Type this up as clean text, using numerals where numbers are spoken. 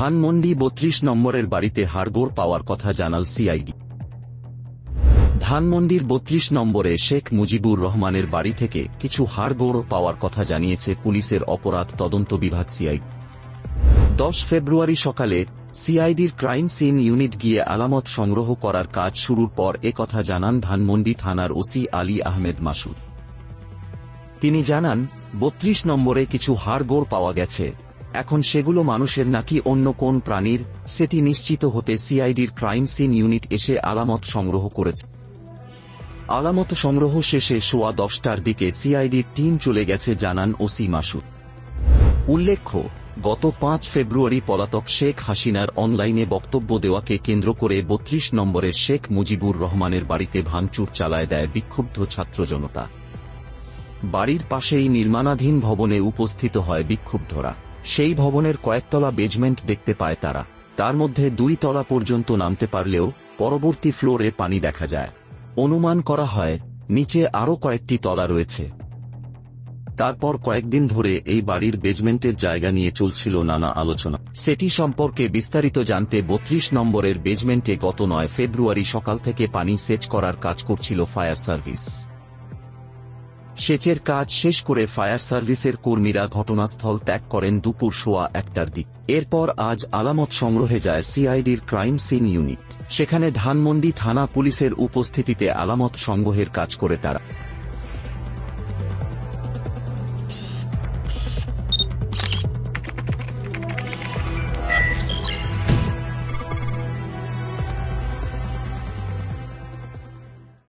ধানমন্ডি ৩২ নম্বরের বাড়িতে হাড়গোড় পাওয়ার কথা জানাল সিআইডি। ধানমন্ডির ৩২ নম্বরে শেখ মুজিবুর রহমানের বাড়ি থেকে কিছু হাড়গোড় পাওয়ার কথা জানিয়েছে পুলিশের অপরাধ তদন্ত বিভাগ সিআইডি। ১০ ফেব্রুয়ারি সকালে সিআইডির ক্রাইম সিন ইউনিট গিয়ে আলামত সংগ্রহ করার কাজ শুরুর পর একথা জানান ধানমন্ডি থানার ওসি আলী আহমেদ মাসুদ। তিনি জানান, ৩২ নম্বরে কিছু হাড়গোড় পাওয়া গেছে। এখন সেগুলো মানুষের নাকি অন্য কোন প্রাণীর, সেটি নিশ্চিত হতে সিআইডির ক্রাইম সিন ইউনিট এসে আলামত সংগ্রহ করেছে। আলামত সংগ্রহ শেষে সোয়া ১০টার দিকে সিআইডির টিম চলে গেছে জানান ওসি মাসুদ। উল্লেখ্য, গত ৫ ফেব্রুয়ারি পলাতক শেখ হাসিনার অনলাইনে বক্তব্য দেওয়াকে কেন্দ্র করে ৩২ নম্বরের শেখ মুজিবুর রহমানের বাড়িতে ভাঙচুর চালায় দেয় বিক্ষুব্ধ ছাত্র জনতা। বাড়ির পাশেই নির্মাণাধীন ভবনে উপস্থিত হয় বিক্ষুব্ধরা। সেই ভবনের কয়েকতলা বেজমেন্ট দেখতে পায় তারা। তার মধ্যে ২ তলা পর্যন্ত নামতে পারলেও পরবর্তী ফ্লোরে পানি দেখা যায়। অনুমান করা হয় নিচে আরও কয়েকটি তলা রয়েছে। তারপর কয়েকদিন ধরে এই বাড়ির বেজমেন্টের জায়গা নিয়ে চলছিল নানা আলোচনা। সেটি সম্পর্কে বিস্তারিত জানতে ৩২ নম্বরের বেজমেন্টে গত ৯ ফেব্রুয়ারি সকাল থেকে পানি সেচ করার কাজ করছিল ফায়ার সার্ভিস। সেচের কাজ শেষ করে ফায়ার সার্ভিসের কর্মীরা ঘটনাস্থল ত্যাগ করেন দুপুর সোয়া ১টার দিক। এরপর আজ আলামত সংগ্রহে যায় সিআইডির ক্রাইম সিন ইউনিট। সেখানে ধানমন্ডি থানা পুলিশের উপস্থিতিতে আলামত সংগ্রহের কাজ করে তারা।